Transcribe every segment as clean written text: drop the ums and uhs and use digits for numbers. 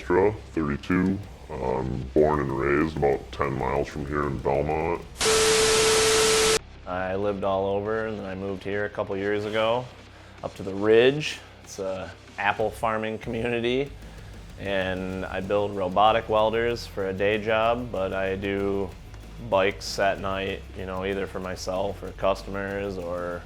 Zylstra, 32. Born and raised about 10 miles from here in Belmont. I lived all over, and then I moved here a couple years ago, up to the Ridge. It's a apple farming community, and I build robotic welders for a day job, but I do bikes at night, you know, either for myself or customers or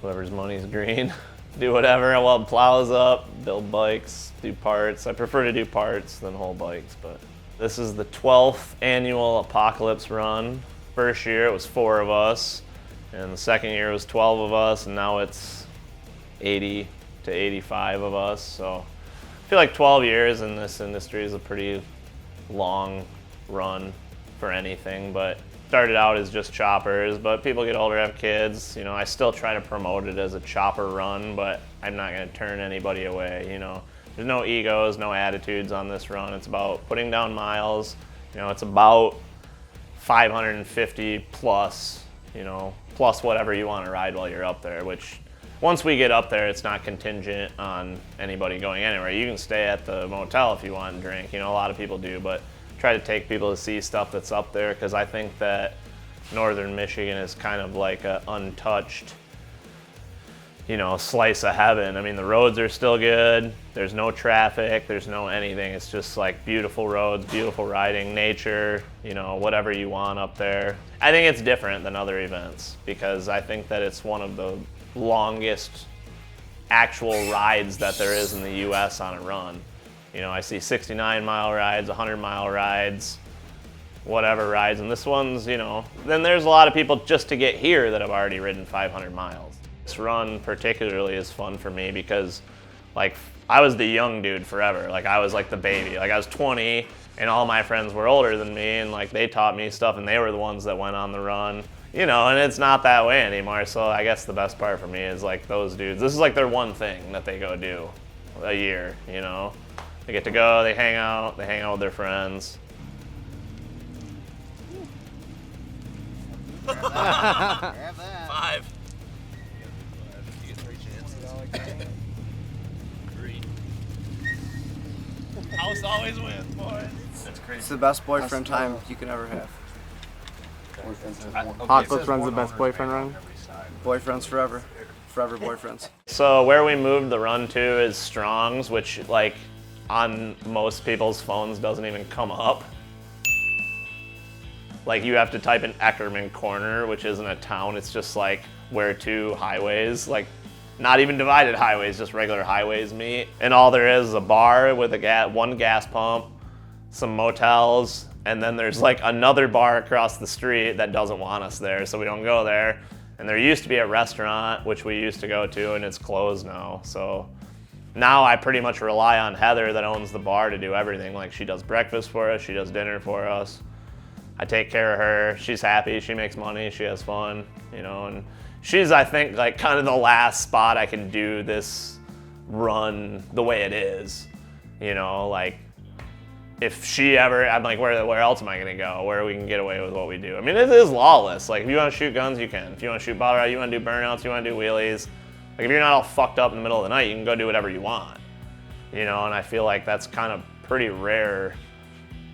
whoever's money's green. Do whatever. I weld plows up, build bikes, do parts. I prefer to do parts than whole bikes, but this is the 12th annual Apocalypse run. First year it was 4 of us, and the second year it was 12 of us, and now it's 80 to 85 of us. So I feel like 12 years in this industry is a pretty long run for anything, but started out as just choppers, but people get older, have kids. You know, I still try to promote it as a chopper run, but I'm not going to turn anybody away. You know, there's no egos, no attitudes on this run. It's about putting down miles. You know, it's about 550 plus, you know, plus whatever you want to ride while you're up there, which once we get up there, it's not contingent on anybody going anywhere. You can stay at the motel if you want and drink. You know, a lot of people do, but try to take people to see stuff that's up there, because I think that northern Michigan is kind of like an untouched, you know, slice of heaven. I mean, the roads are still good. There's no traffic. There's no anything. It's just like beautiful roads, beautiful riding, nature, you know, whatever you want up there. I think it's different than other events because I think that it's one of the longest actual rides that there is in the U.S. on a run. You know, I see 69-mile rides, 100-mile rides, whatever rides, and this one's, you know, then there's a lot of people just to get here that have already ridden 500 miles. This run particularly is fun for me because, like, I was the young dude forever. Like, I was like the baby. Like, I was 20, and all my friends were older than me, and like they taught me stuff, and they were the ones that went on the run. You know, and it's not that way anymore. So I guess the best part for me is like those dudes. This is like their one thing that they go do a year, you know. They get to go, they hang out with their friends. Grab that. 5. You get 3 chances. 3. House always wins, boys. That's crazy. It's the best boyfriend time you can ever have. Apocalypse run's the best boyfriend run? Boyfriends forever. Forever boyfriends. So where we moved the run to is Strongs, which like on most people's phones doesn't even come up. Like you have to type in Eckerman Corner, which isn't a town, it's just like where 2 highways, like not even divided highways, just regular highways meet. And all there is a bar with one gas pump, some motels, and then there's like another bar across the street that doesn't want us there, so we don't go there. And there used to be a restaurant, which we used to go to, and it's closed now. So now I pretty much rely on Heather that owns the bar to do everything. Like she does breakfast for us, she does dinner for us. I take care of her, she's happy, she makes money, she has fun, you know, and she's, I think, like kind of the last spot I can do this run the way it is, you know, like if she ever, I'm like, where else am I gonna go? Where we can get away with what we do? I mean, it is lawless. Like if you wanna shoot guns, you can. If you wanna shoot bottle rockets, you wanna do burnouts, you wanna do wheelies. Like if you're not all fucked up in the middle of the night, you can go do whatever you want, you know, and I feel like that's kind of pretty rare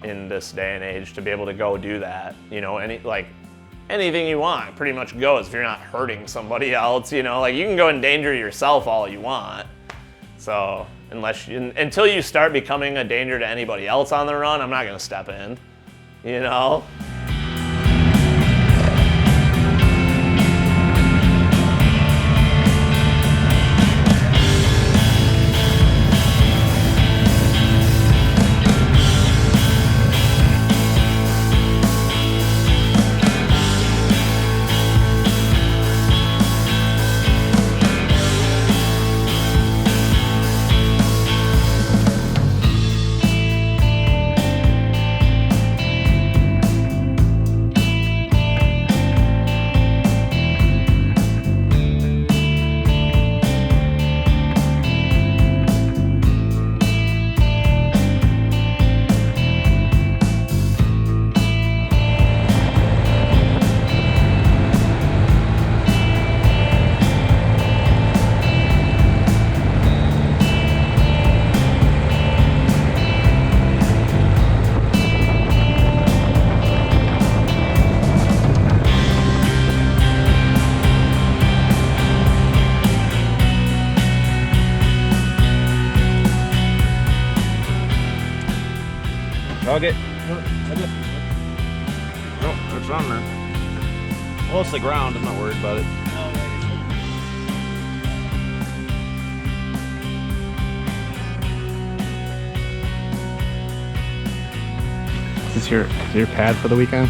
in this day and age to be able to go do that, you know, anything you want pretty much goes if you're not hurting somebody else, you know, like you can go endanger yourself all you want. So until you start becoming a danger to anybody else on the run, I'm not gonna step in, you know? Jog it. Nope, it's on there. Well, it's the ground. I'm not worried about it. Is this your pad for the weekend?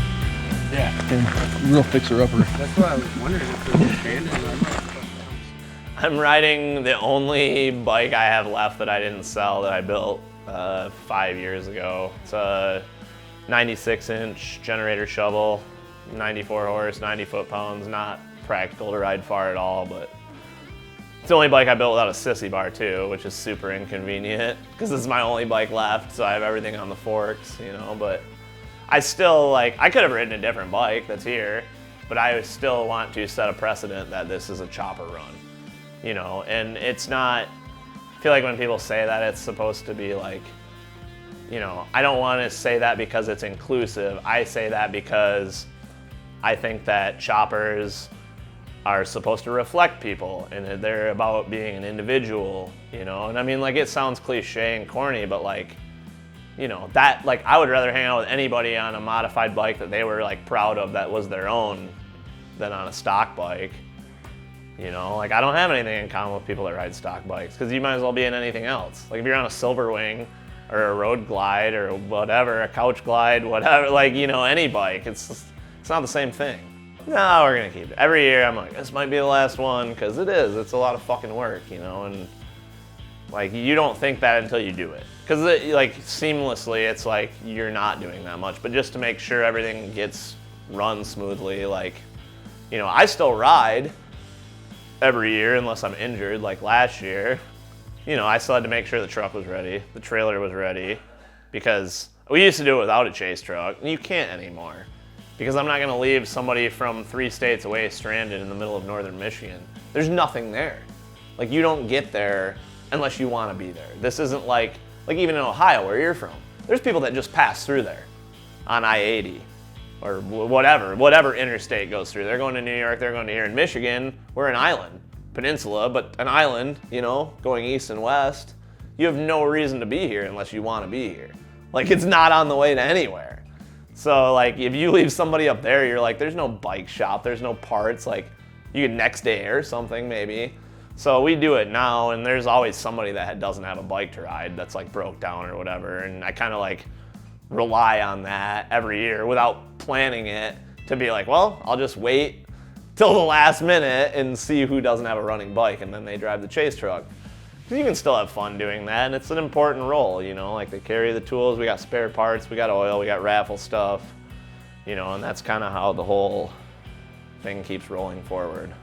Real fixer-upper. That's what I was wondering if there was abandoned. I'm riding the only bike I have left that I didn't sell that I built 5 years ago. It's a 96-inch generator shovel, 94 horse, 90 foot-pounds. Not practical to ride far at all, but it's the only bike I built without a sissy bar too, which is super inconvenient because this is my only bike left, so I have everything on the forks, you know. But I still I could have ridden a different bike that's here, but I would still want to set a precedent that this is a chopper run, you know. And it's not, I feel like when people say that, it's supposed to be like, you know, I don't want to say that because it's inclusive. I say that because I think that choppers are supposed to reflect people, and they're about being an individual, you know. And I mean, like, it sounds cliche and corny, but like, you know, that, like, I would rather hang out with anybody on a modified bike that they were like proud of that was their own than on a stock bike. You know, like, I don't have anything in common with people that ride stock bikes because you might as well be in anything else. Like, if you're on a Silver Wing or a road glide or whatever, a couch glide, whatever, like, you know, any bike, it's not the same thing. No, we're gonna keep it. Every year I'm like, this might be the last one, because it is. It's a lot of fucking work, you know, and like, you don't think that until you do it. Because like, seamlessly, it's like you're not doing that much, but just to make sure everything gets run smoothly, like, you know, I still ride every year unless I'm injured, like last year. You know, I still had to make sure the truck was ready, the trailer was ready, because we used to do it without a chase truck, and you can't anymore. Because I'm not gonna leave somebody from 3 states away stranded in the middle of northern Michigan. There's nothing there. Like, you don't get there unless you wanna be there. This isn't like even in Ohio where you're from, there's people that just pass through there on I-80 or whatever interstate goes through. They're going to New York, they're going to here. In Michigan, we're an island, peninsula, but an island, you know, going east and west. You have no reason to be here unless you wanna be here. Like, it's not on the way to anywhere. So, like, if you leave somebody up there, you're like, there's no bike shop, there's no parts, like, you could next day or something, maybe. So we do it now, and there's always somebody that doesn't have a bike to ride that's, like, broke down or whatever, and I kind of, like, rely on that every year without planning it to be like, well, I'll just wait till the last minute and see who doesn't have a running bike, and then they drive the chase truck. You can still have fun doing that, and it's an important role, you know, like, they carry the tools, we got spare parts, we got oil, we got raffle stuff, you know, and that's kind of how the whole thing keeps rolling forward.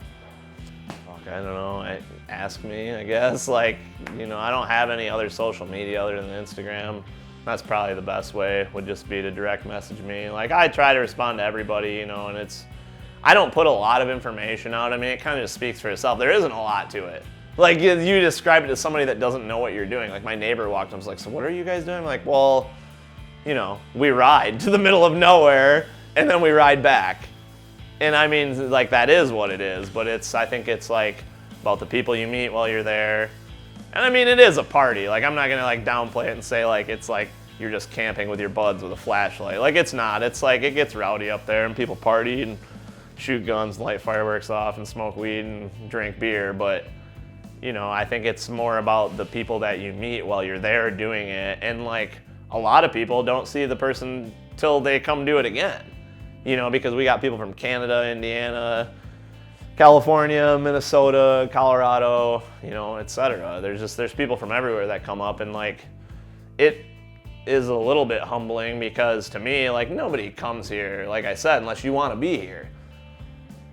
Fuck, I don't know, ask me, I guess, like, you know, I don't have any other social media other than Instagram. That's probably the best way, would just be to direct message me. Like, I try to respond to everybody, you know, and I don't put a lot of information out. I mean, it kind of just speaks for itself. There isn't a lot to it. Like, you describe it to somebody that doesn't know what you're doing. Like, my neighbor walked up and was like, so what are you guys doing? I'm like, well, you know, we ride to the middle of nowhere and then we ride back. And I mean, like, that is what it is, but I think it's like about the people you meet while you're there. And I mean, it is a party. Like, I'm not gonna like downplay it and say like, it's like you're just camping with your buds with a flashlight. Like, it's not. It's like, it gets rowdy up there and people party and shoot guns, light fireworks off and smoke weed and drink beer, but you know, I think it's more about the people that you meet while you're there doing it. And like, a lot of people don't see the person till they come do it again. You know, because we got people from Canada, Indiana, California, Minnesota, Colorado, you know, etc. There's people from everywhere that come up, and like, it is a little bit humbling because to me, like, nobody comes here, like I said, unless you want to be here.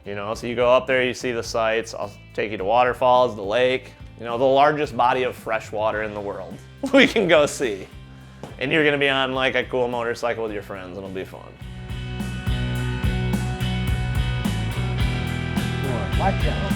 You know, so you go up there, you see the sights. I'll take you to waterfalls, the lake, you know, the largest body of fresh water in the world we can go see. And you're gonna be on like a cool motorcycle with your friends, and it'll be fun. Watch out.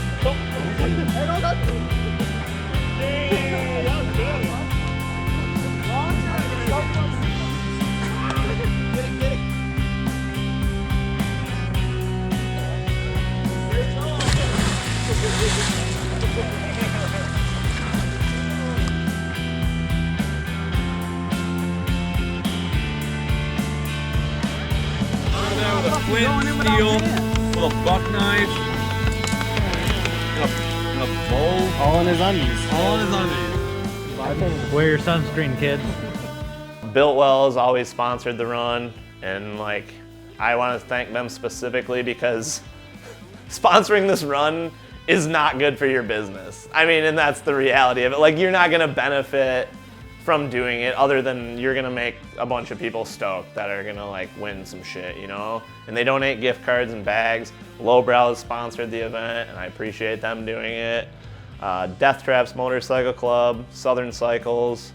there with a flint and steel, little buck knife, and a bowl. All in his undies. All in his undies. Wear your sunscreen, kids. Built Well has always sponsored the run, and like I want to thank them specifically because sponsoring this run is not good for your business. I mean, and that's the reality of it. Like, you're not gonna benefit from doing it other than you're gonna make a bunch of people stoked that are gonna like win some shit, you know? And they donate gift cards and bags. Lowbrow has sponsored the event, and I appreciate them doing it. Death Traps Motorcycle Club, Southern Cycles.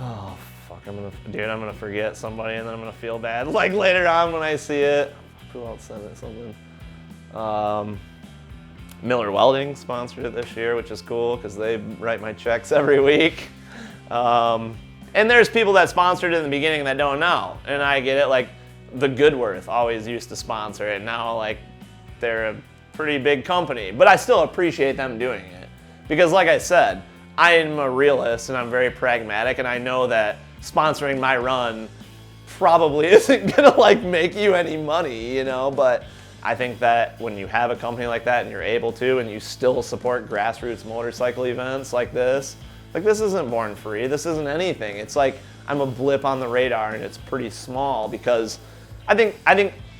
Oh, fuck, I'm gonna forget somebody and then I'm gonna feel bad. Like later on when I see it. Who else said it, something? Miller Welding sponsored it this year, which is cool because they write my checks every week. And there's people that sponsored it in the beginning that don't know. And I get it, like the Goodworth always used to sponsor it. Now like they're a pretty big company, but I still appreciate them doing it. Because like I said, I am a realist and I'm very pragmatic, and I know that sponsoring my run probably isn't gonna like make you any money, you know, but I think that when you have a company like that and you're able to, and you still support grassroots motorcycle events like this isn't born free, this isn't anything. It's like I'm a blip on the radar and it's pretty small because I think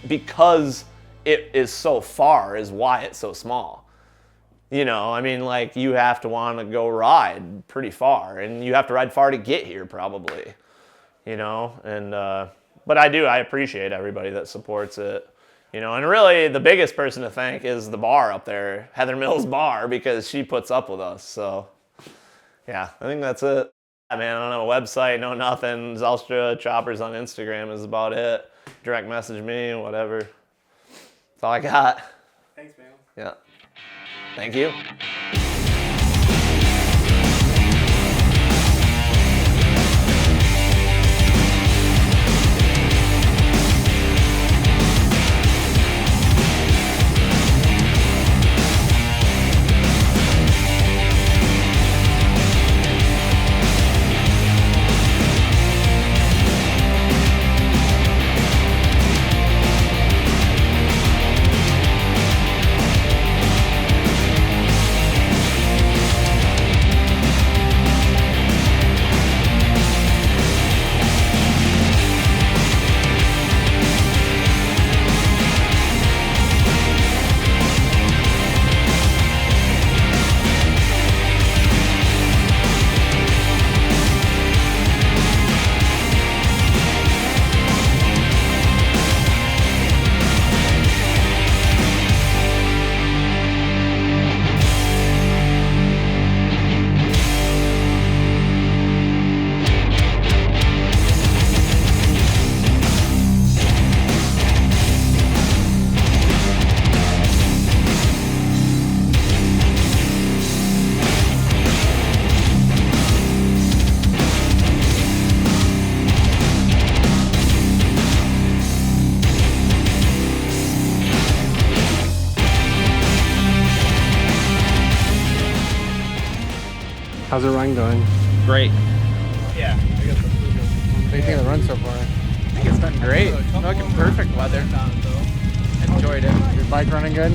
because it is so far is why it's so small. You know, I mean, like you have to want to go ride pretty far, and you have to ride far to get here probably, you know, and but I appreciate everybody that supports it. You know, and really the biggest person to thank is the bar up there, Heather Mills Bar, because she puts up with us. So, yeah, I think that's it. I mean, I don't have a website, no nothing. Zylstra Choppers on Instagram is about it. Direct message me, whatever. That's all I got. Thanks, man. Yeah. Thank you. How's the run going? Great. What do you think of the run so far? I think it's been great. Fucking perfect weather. Enjoyed it. Your bike running good?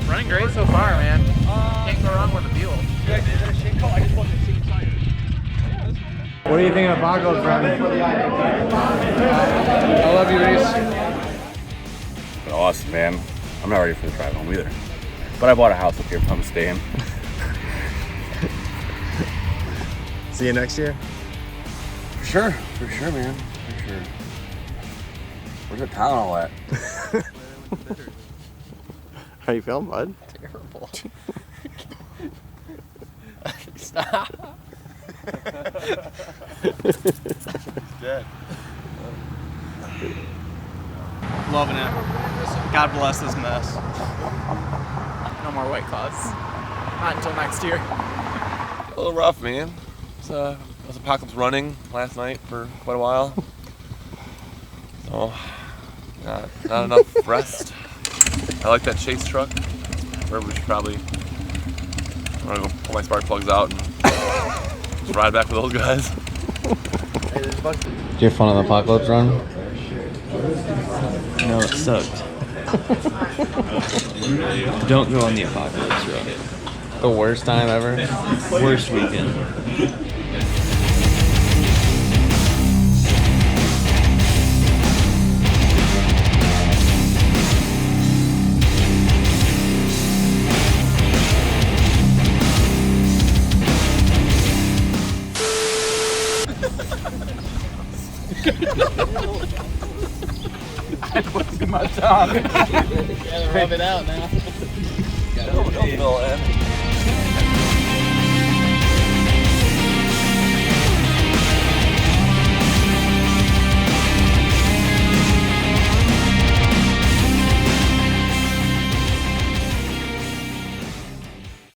Running great so far, man. Can't go wrong with the fuel. What do you think of the Apocalypse run? I love you, Reece. Been awesome, man. I'm not ready for the drive home either. But I bought a house up here, so I'm staying. See you next year? For sure, man. For sure. Where's the town all at? How you feeling, bud? Terrible. Stop. Dead. Loving it. God bless this mess. No more White Claws. Not until next year. A little rough, man. I was Apocalypse running last night for quite a while. So, not enough rest. I like that chase truck. Where we should probably, I'm gonna go pull my spark plugs out and just ride back with those guys. Did you have fun on the Apocalypse run? No, it sucked. Don't go on the Apocalypse road. The worst time ever. Worst weekend. Gotta rub it out now. Don't fill in.